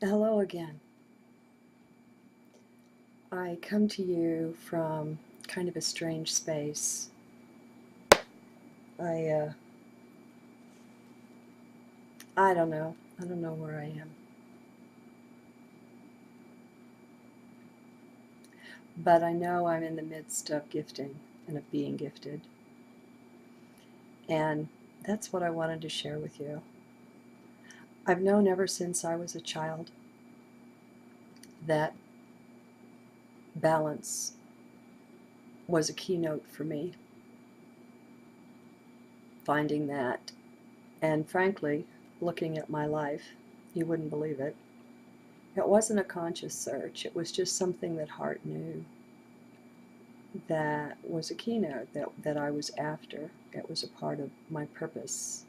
Hello again. I come to you from kind of a strange space. I uh, I don't know. I don't know where I am. But I know I'm in the midst of gifting and of being gifted. And that's what I wanted to share with you. I've known ever since I was a child that balance was a keynote for me. Finding that, and frankly, looking at my life, you wouldn't believe it. It wasn't a conscious search. It was just something that heart knew that was a keynote that I was after. It was a part of my purpose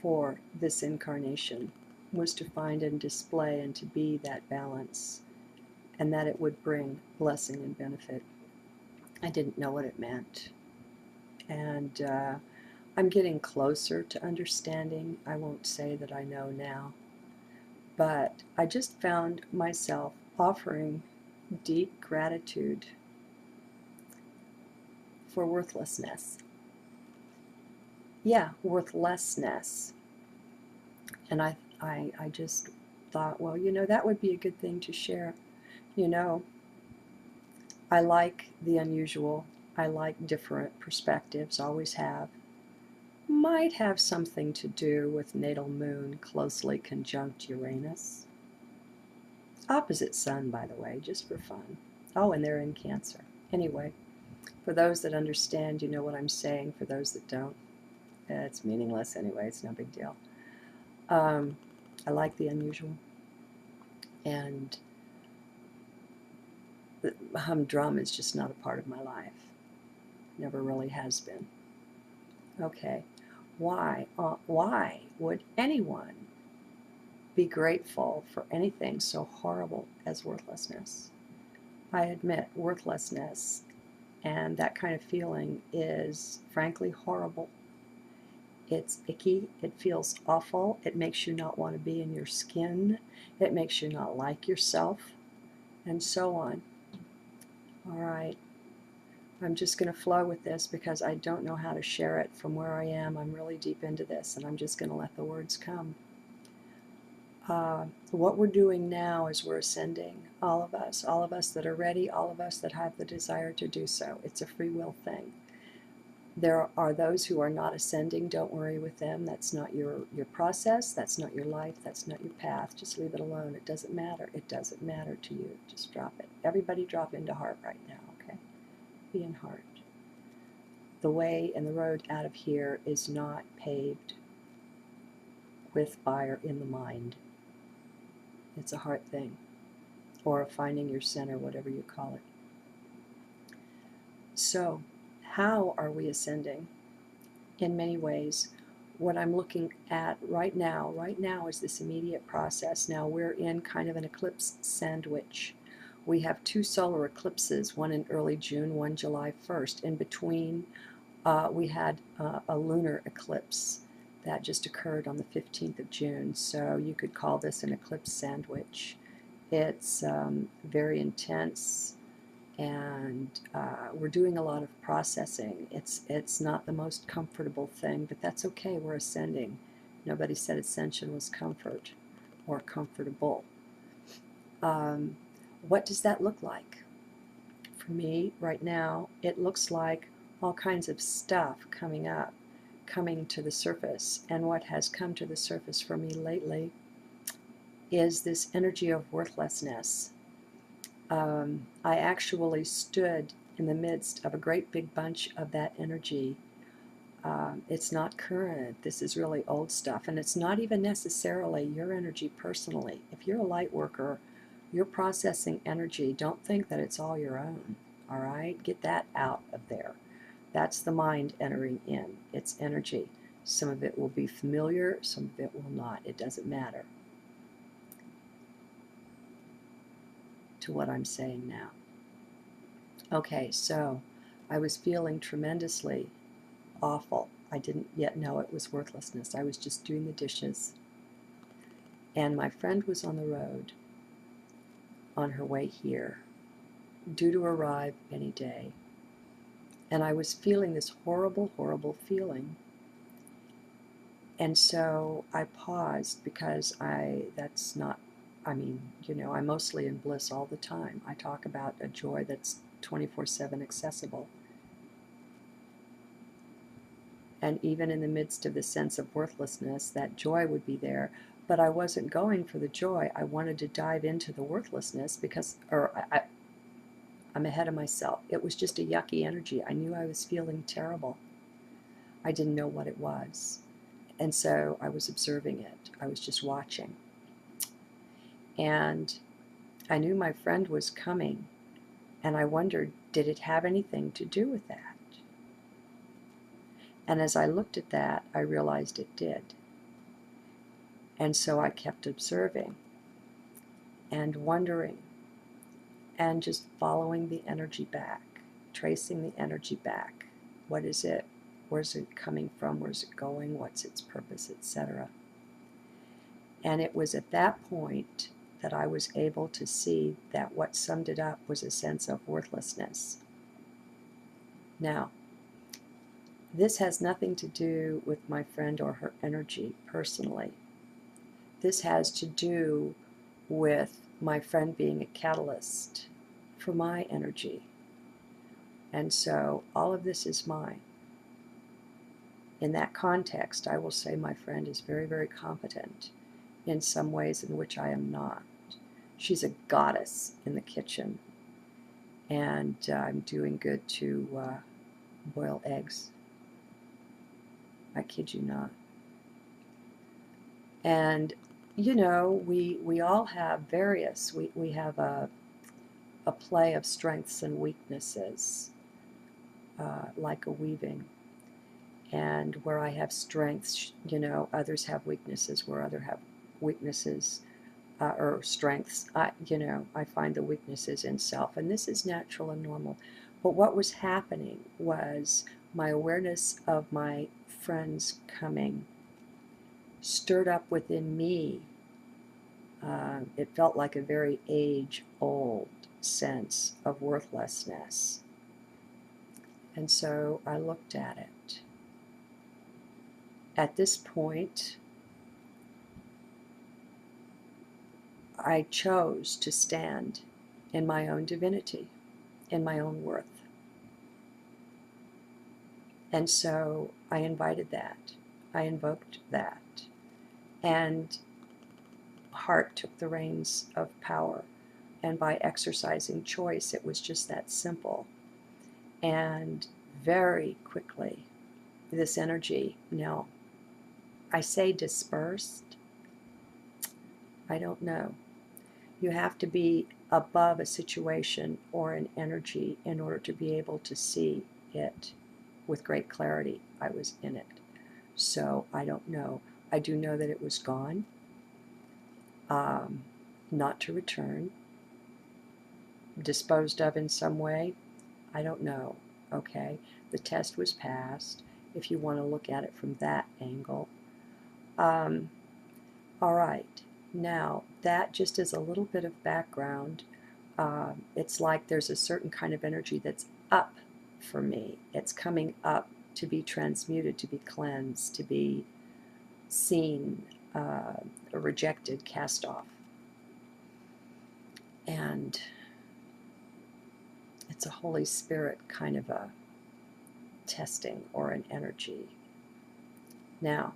for this incarnation, was to find and display and to be that balance, and that it would bring blessing and benefit. I didn't know what it meant. And I'm getting closer to understanding. I won't say that I know now, but I just found myself offering deep gratitude for worthlessness. Yeah, worthlessness. And I just thought, well, that would be a good thing to share. You know, I like the unusual. I like different perspectives, always have. Might have something to do with natal moon closely conjunct Uranus. Opposite sun, by the way, just for fun. Oh, and they're in Cancer. Anyway, for those that understand, you know what I'm saying. For those that don't, it's meaningless anyway. It's no big deal. I like the unusual. And the humdrum is just not a part of my life. Never really has been. Okay. Why would anyone be grateful for anything so horrible as worthlessness? I admit worthlessness and that kind of feeling is frankly horrible. It's icky. It feels awful. It makes you not want to be in your skin. It makes you not like yourself, and so on. All right. I'm just going to flow with this because I don't know how to share it from where I am. I'm really deep into this, and I'm just going to let the words come. What we're doing now is we're ascending, all of us that are ready, all of us that have the desire to do so. It's a free will thing. There are those who are not ascending. Don't worry with them. That's not your process. That's not your life. That's not your path. Just leave it alone. It doesn't matter. It doesn't matter to you. Just drop it. Everybody drop into heart right now, okay? Be in heart. The way and the road out of here is not paved with fire in the mind. It's a heart thing, or finding your center, whatever you call it. So, how are we ascending? In many ways. What I'm looking at right now is this immediate process. Now we're in kind of an eclipse sandwich. We have two solar eclipses, one in early June, one July 1st. In between, we had a lunar eclipse that just occurred on the 15th of June. So you could call this an eclipse sandwich. It's very intense, and we're doing a lot of processing. It's not the most comfortable thing, but that's okay. We're ascending. Nobody said ascension was comfort or comfortable. What does that look like? For me, right now, it looks like all kinds of stuff coming up, coming to the surface. And what has come to the surface for me lately is this energy of worthlessness. I actually stood in the midst of a great big bunch of that energy. It's not current. This is really old stuff. And it's not even necessarily your energy personally. If you're a light worker, you're processing energy. Don't think that it's all your own. All right? Get that out of there. That's the mind entering in. It's energy. Some of it will be familiar, some of it will not. It doesn't matter to what I'm saying now. Okay, so I was feeling tremendously awful. I didn't yet know it was worthlessness. I was just doing the dishes. And my friend was on the road on her way here, due to arrive any day. And I was feeling this horrible, horrible feeling. And so I paused because that's not, I mean, I'm mostly in bliss all the time. I talk about a joy that's 24/7 accessible. And even in the midst of the sense of worthlessness, that joy would be there. But I wasn't going for the joy. I wanted to dive into the worthlessness because, I'm ahead of myself. It was just a yucky energy. I knew I was feeling terrible. I didn't know what it was. And so I was observing it. I was just watching. And I knew my friend was coming. And I wondered, did it have anything to do with that? And as I looked at that, I realized it did. And so I kept observing and wondering and just following the energy back, tracing the energy back. What is it? Where's it coming from? Where's it going? What's its purpose, etc. And it was at that point that I was able to see that what summed it up was a sense of worthlessness. Now, this has nothing to do with my friend or her energy personally. This has to do with my friend being a catalyst for my energy. And so all of this is mine. In that context, I will say my friend is very, very competent in some ways in which I am not. She's a goddess in the kitchen, and I'm doing good to boil eggs. I kid you not. And, we all have various, we have a play of strengths and weaknesses, like a weaving. And where I have strengths, others have weaknesses. Where others have weaknesses or strengths, I find the weaknesses in self. And this is natural and normal. But what was happening was my awareness of my friend's coming stirred up within me. It felt like a very age-old sense of worthlessness. And so I looked at it. At this point, I chose to stand in my own divinity, in my own worth. And so I invited that. I invoked that. And heart took the reins of power. And by exercising choice, it was just that simple. And very quickly, this energy, now, I say dispersed. I don't know. You have to be above a situation or an energy in order to be able to see it with great clarity. I was in it. So I don't know. I do know that it was gone, not to return, disposed of in some way. I don't know. Okay, the test was passed, if you want to look at it from that angle. All right. Now, that just is a little bit of background. It's like there's a certain kind of energy that's up for me. It's coming up to be transmuted, to be cleansed, to be seen, rejected, cast off. And it's a Holy Spirit kind of a testing or an energy. Now,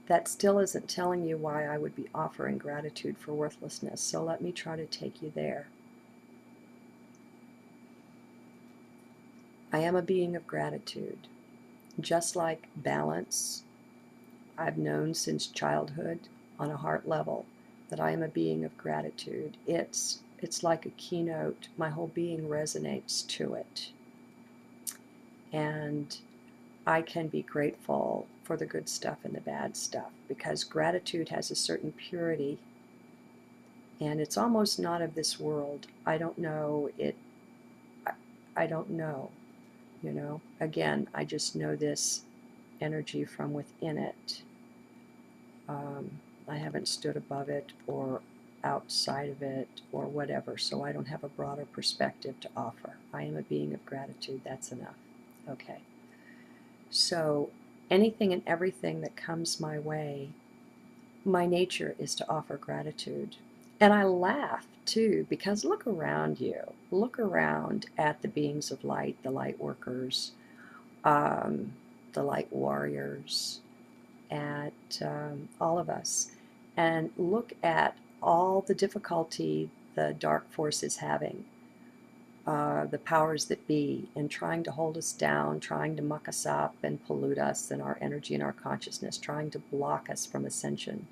that still isn't telling you why I would be offering gratitude for worthlessness, so let me try to take you there. I am a being of gratitude. Just like balance, I've known since childhood on a heart level that I am a being of gratitude. It's like a keynote. My whole being resonates to it. And I can be grateful for the good stuff and the bad stuff because gratitude has a certain purity and it's almost not of this world. I don't know it. I don't know, Again, I just know this energy from within it. I haven't stood above it or outside of it or whatever, so I don't have a broader perspective to offer. I am a being of gratitude. That's enough. Okay. So anything and everything that comes my way, my nature is to offer gratitude. And I laugh too, because look around you. Look around at the beings of light, the light workers, the light warriors, at all of us, and look at all the difficulty the dark force is having, the powers that be, in trying to hold us down, trying to muck us up and pollute us and our energy and our consciousness, trying to block us from ascension,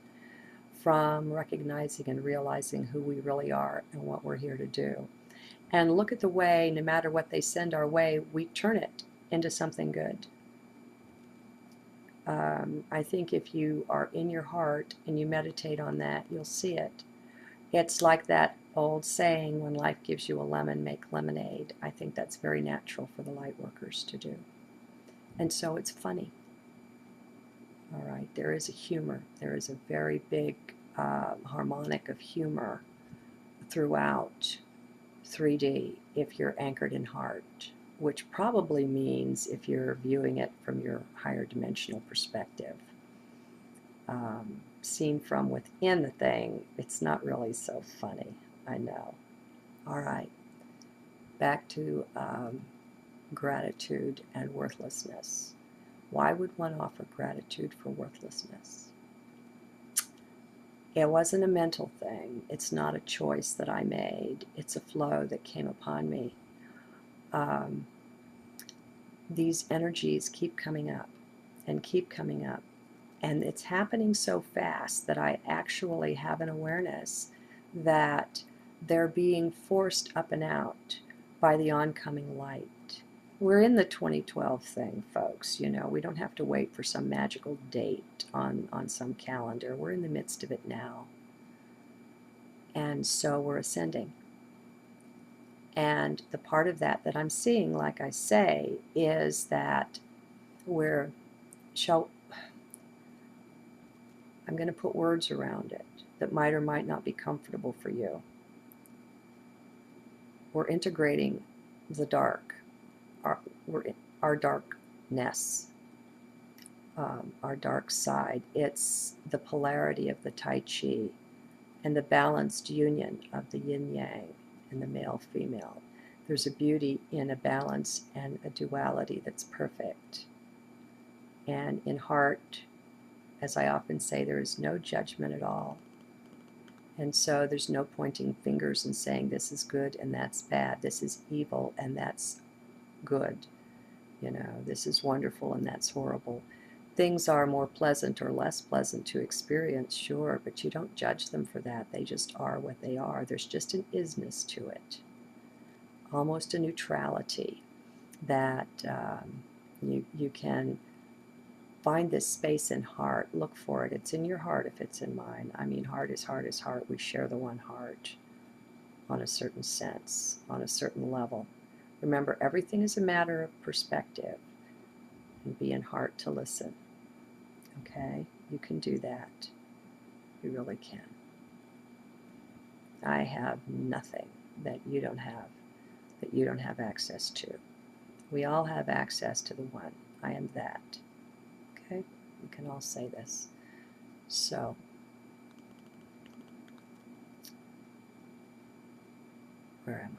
from recognizing and realizing who we really are and what we're here to do. And look at the way, no matter what they send our way, we turn it into something good. I think if you are in your heart and you meditate on that, you'll see it. It's like that old saying, when life gives you a lemon, make lemonade. I think that's very natural for the light workers to do. And so it's funny. All right, there is a humor. There is a very big harmonic of humor throughout 3D if you're anchored in heart, which probably means if you're viewing it from your higher dimensional perspective. Seen from within the thing, it's not really so funny, I know. All right, back to gratitude and worthlessness. Why would one offer gratitude for worthlessness? It wasn't a mental thing. It's not a choice that I made. It's a flow that came upon me. These energies keep coming up and keep coming up. And it's happening so fast that I actually have an awareness that they're being forced up and out by the oncoming light. We're in the 2012 thing, folks. You know, we don't have to wait for some magical date on some calendar. We're in the midst of it now. And so we're ascending. And the part of that I'm seeing, like I say, is that I'm going to put words around it that might or might not be comfortable for you. We're integrating the dark, our darkness, our dark side. It's the polarity of the Tai Chi and the balanced union of the yin-yang and the male-female. There's a beauty in a balance and a duality that's perfect. And in heart, as I often say, there is no judgment at all. And so there's no pointing fingers and saying this is good and that's bad, this is evil and that's good, you know, this is wonderful and that's horrible. Things are more pleasant or less pleasant to experience, sure, but you don't judge them for that. They just are what they are. There's just an isness to it, almost a neutrality that you can find this space in heart. Look for it. It's in your heart if it's in mine. I mean, heart is heart is heart. We share the one heart on a certain sense, on a certain level. Remember, everything is a matter of perspective. And be in heart to listen. Okay? You can do that. You really can. I have nothing that you don't have access to. We all have access to the one. I am that. Okay? We can all say this. So, where am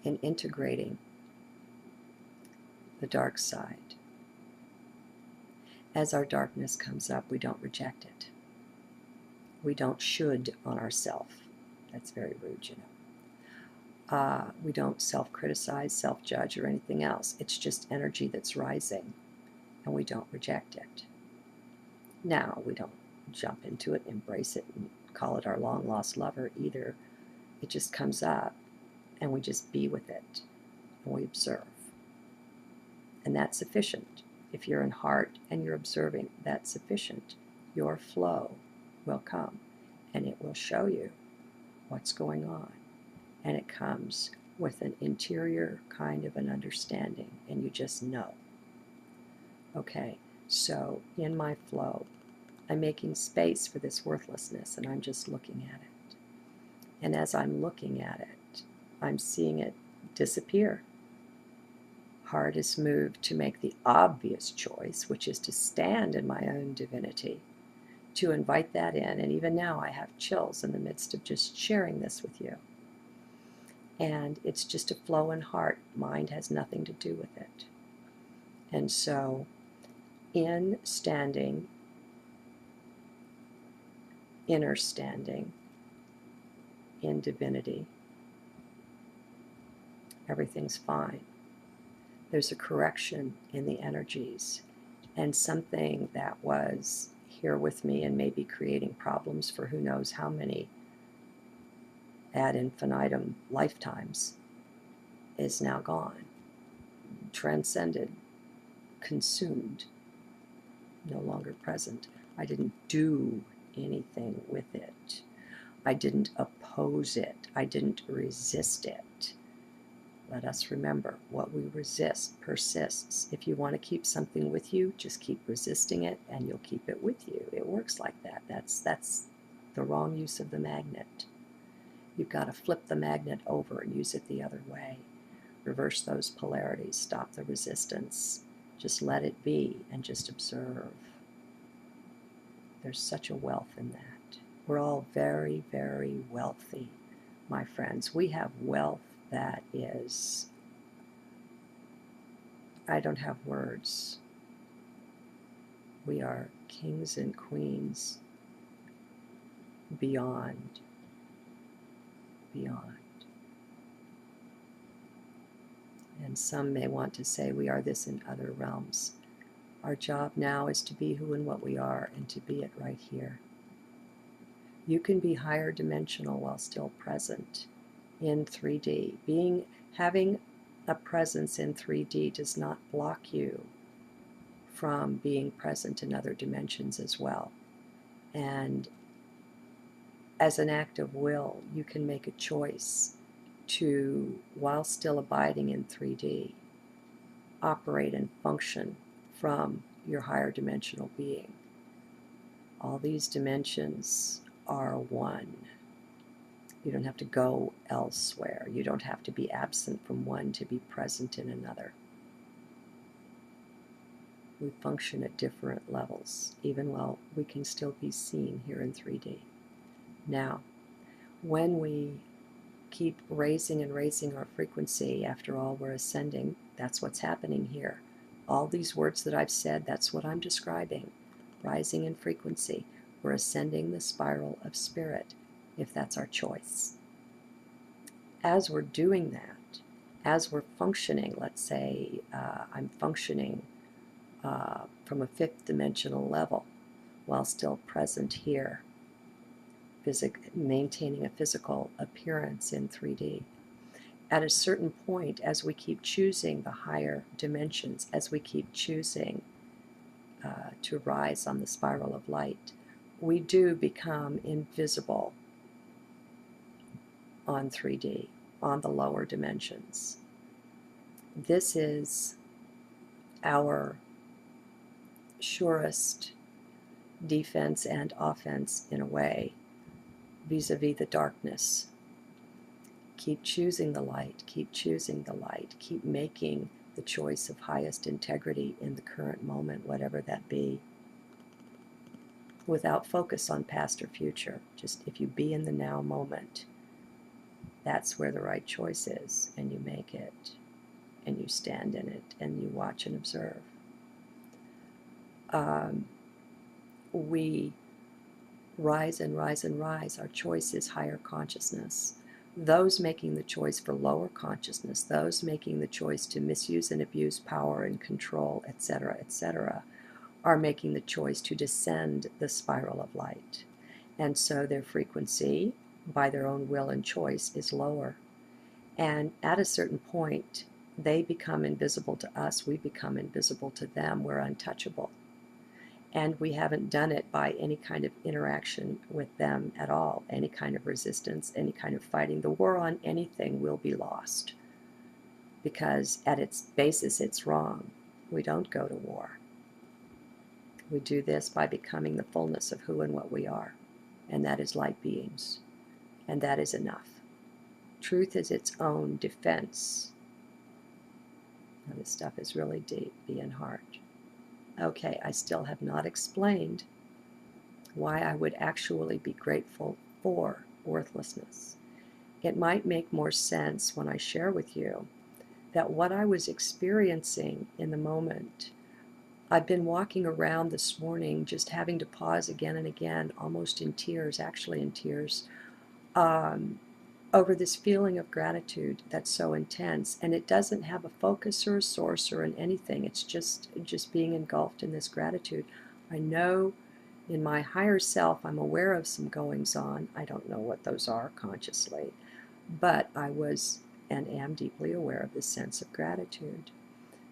I? In integrating the dark side. As our darkness comes up, we don't reject it. We don't should on ourself. That's very rude, you know. We don't self-criticize, self-judge, or anything else. It's just energy that's rising, and we don't reject it. Now, we don't jump into it, embrace it, and call it our long-lost lover either. It just comes up, and we just be with it, and we observe. And that's sufficient. If you're in heart and you're observing, that's sufficient. Your flow will come, and it will show you what's going on. And it comes with an interior kind of an understanding, and you just know. Okay, So in my flow, I'm making space for this worthlessness, and I'm just looking at it. And as I'm looking at it, I'm seeing it disappear. Heart is moved to make the obvious choice, which is to stand in my own divinity, to invite that in. And even now I have chills in the midst of just sharing this with you. And it's just a flow in heart. Mind has nothing to do with it. And so in standing, inner standing, in divinity, everything's fine. There's a correction in the energies, and something that was here with me and maybe creating problems for who knows how many ad infinitum lifetimes is now gone, transcended, consumed, no longer present. I didn't do anything with it. I didn't oppose it. I didn't resist it. Let us remember, what we resist persists. If you want to keep something with you, just keep resisting it and you'll keep it with you. It works like that. That's the wrong use of the magnet. You've got to flip the magnet over and use it the other way. Reverse those polarities. Stop the resistance. Just let it be and just observe. There's such a wealth in that. We're all very, very wealthy, my friends. We have wealth that is, I don't have words. We are kings and queens beyond. And some may want to say we are this in other realms. Our job now is to be who and what we are and to be it right here. You can be higher dimensional while still present in 3D. Having a presence in 3D does not block you from being present in other dimensions as well. And as an act of will, you can make a choice to, while still abiding in 3D, operate and function from your higher dimensional being. All these dimensions are one. You don't have to go elsewhere. You don't have to be absent from one to be present in another. We function at different levels, even while we can still be seen here in 3D. Now, when we keep raising and raising our frequency, after all, we're ascending. That's what's happening here. All these words that I've said, that's what I'm describing. Rising in frequency. We're ascending the spiral of spirit, if that's our choice. As we're doing that, as we're functioning, let's say I'm functioning from a fifth dimensional level while still present here, maintaining a physical appearance in 3D. At a certain point, as we keep choosing the higher dimensions, as we keep choosing to rise on the spiral of light, we do become invisible on 3D, on the lower dimensions. This is our surest defense and offense in a way, vis-a-vis the darkness. Keep choosing the light, keep choosing the light, keep making the choice of highest integrity in the current moment, whatever that be, without focus on past or future. Just if you be in the now moment, that's where the right choice is, and you make it, and you stand in it, and you watch and observe. We rise and rise and rise. Our choice is higher consciousness. Those making the choice for lower consciousness, those making the choice to misuse and abuse power and control, etc., are making the choice to descend the spiral of light. And so their frequency, by their own will and choice, is lower. And at a certain point, they become invisible to us, we become invisible to them, we're untouchable. And we haven't done it by any kind of interaction with them at all, any kind of resistance, any kind of fighting. The war on anything will be lost, because at its basis it's wrong. We don't go to war. We do this by becoming the fullness of who and what we are, and that is light beings, and that is enough. Truth is its own defense. Now, this stuff is really deep, being heart. Okay, I still have not explained why I would actually be grateful for worthlessness. It might make more sense when I share with you that what I was experiencing in the moment, I've been walking around this morning just having to pause again and again, almost in tears, actually in tears, over this feeling of gratitude that's so intense. And it doesn't have a focus or a source or in anything. It's just being engulfed in this gratitude. I know in my higher self, I'm aware of some goings on. I don't know what those are consciously, but I was and am deeply aware of this sense of gratitude.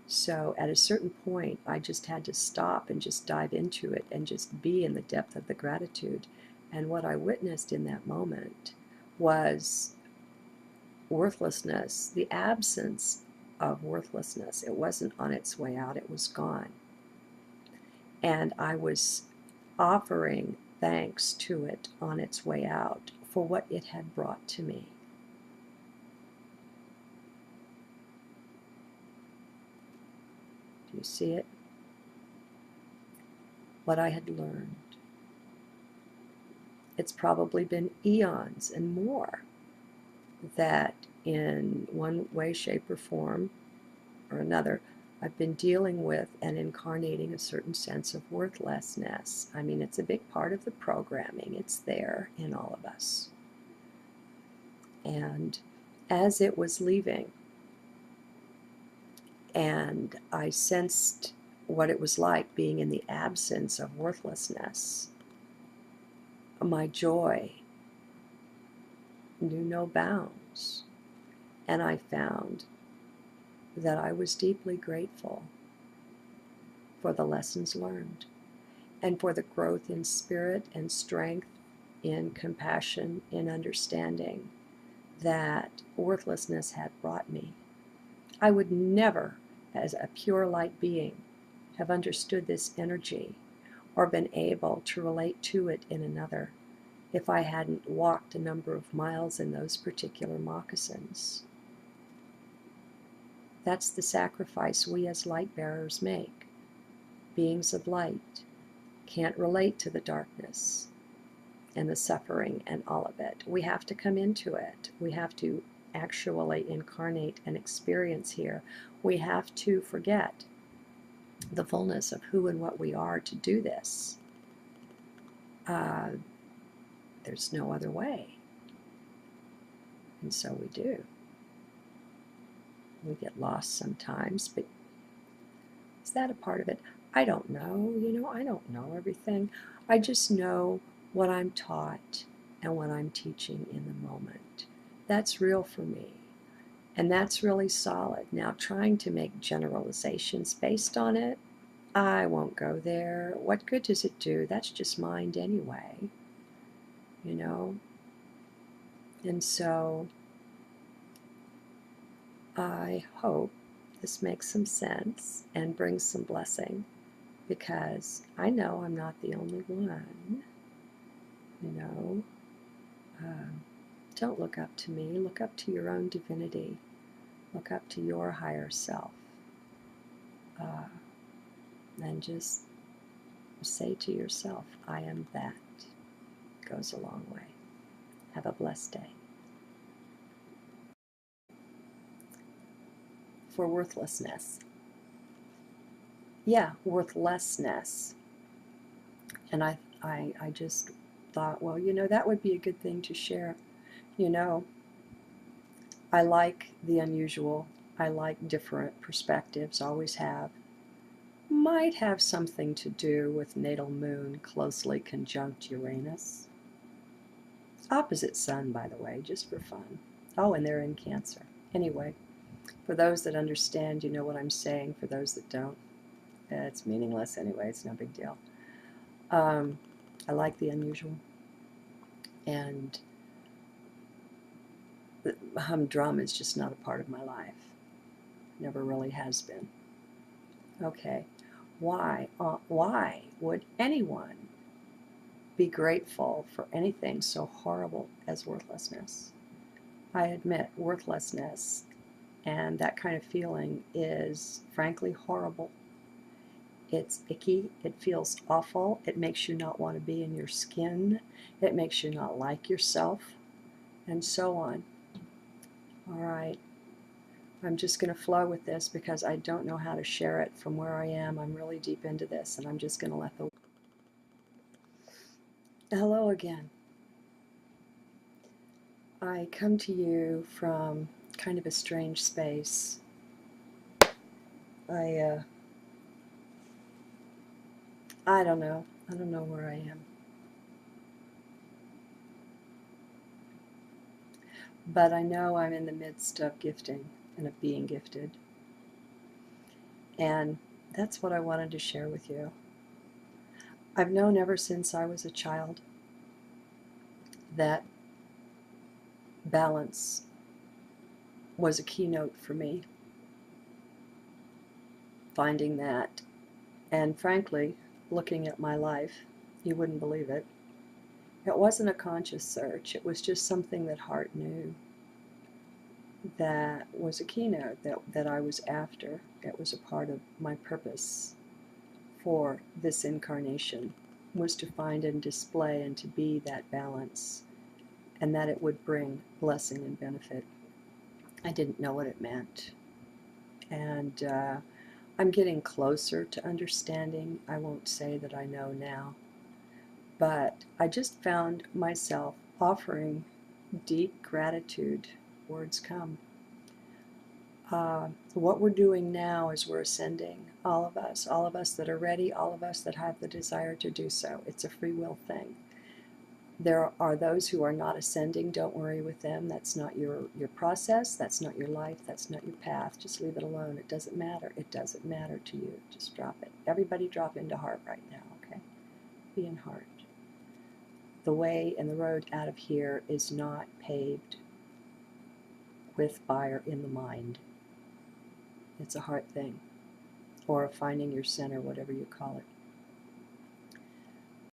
So at a certain point, I just had to stop and just dive into it and just be in the depth of the gratitude. And what I witnessed in that moment was worthlessness, the absence of worthlessness. It wasn't on its way out, it was gone. And I was offering thanks to it on its way out for what it had brought to me. Do you see it? What I had learned. It's probably been eons and more that in one way, shape, or form or another, I've been dealing with and incarnating a certain sense of worthlessness. I mean, it's a big part of the programming. It's there in all of us. And as it was leaving, and I sensed what it was like being in the absence of worthlessness, my joy knew no bounds. And I found that I was deeply grateful for the lessons learned and for the growth in spirit and strength, in compassion, in understanding that worthlessness had brought me. I would never, as a pure light being, have understood this energy or been able to relate to it in another if I hadn't walked a number of miles in those particular moccasins. That's the sacrifice we as light bearers make. Beings of light can't relate to the darkness and the suffering and all of it. We have to come into it. We have to actually incarnate and experience here. We have to forget the fullness of who and what we are to do this. There's no other way. And so we do. We get lost sometimes, but is that a part of it? I don't know. I don't know everything. I just know what I'm taught and what I'm teaching in the moment. That's real for me. And that's really solid. Now, trying to make generalizations based on it, I won't go there. What good does it do? That's just mind anyway. And so I hope this makes some sense and brings some blessing, because I know I'm not the only one. Don't look up to me. Look up to your own divinity. Look up to your higher self. And just say to yourself, I am that. It goes a long way. Have a blessed day. For worthlessness. Yeah, worthlessness. And I just thought, well, that would be a good thing to share. I like the unusual. I like different perspectives, always have. Might have something to do with natal moon closely conjunct Uranus. Opposite sun, by the way, just for fun. Oh, and they're in Cancer. Anyway, for those that understand, you know what I'm saying. For those that don't, it's meaningless anyway. It's no big deal. I like the unusual. And the humdrum is just not a part of my life. Never really has been. Okay. Why would anyone be grateful for anything so horrible as worthlessness? I admit worthlessness and that kind of feeling is frankly horrible. It's icky, it feels awful, it makes you not want to be in your skin, it makes you not like yourself, and so on. All right, I'm just going to flow with this because I don't know how to share it from where I am. I'm really deep into this, and I'm just going to let the... Hello again. I come to you from kind of a strange space. I don't know. I don't know where I am. But I know I'm in the midst of gifting and of being gifted. And that's what I wanted to share with you. I've known ever since I was a child that balance was a keynote for me. Finding that, and frankly, looking at my life, you wouldn't believe it. It wasn't a conscious search. It was just something that heart knew. That was a keynote that I was after. It was a part of my purpose for this incarnation, was to find and display and to be that balance, and that it would bring blessing and benefit. I didn't know what it meant. And I'm getting closer to understanding. I won't say that I know now. But I just found myself offering deep gratitude. Words come. What we're doing now is we're ascending, all of us that are ready, all of us that have the desire to do so. It's a free will thing. There are those who are not ascending. Don't worry with them. That's not your process. That's not your life. That's not your path. Just leave it alone. It doesn't matter. It doesn't matter to you. Just drop it. Everybody drop into heart right now, okay? Be in heart. The way and the road out of here is not paved with fire in the mind. It's a heart thing, or finding your center, whatever you call it.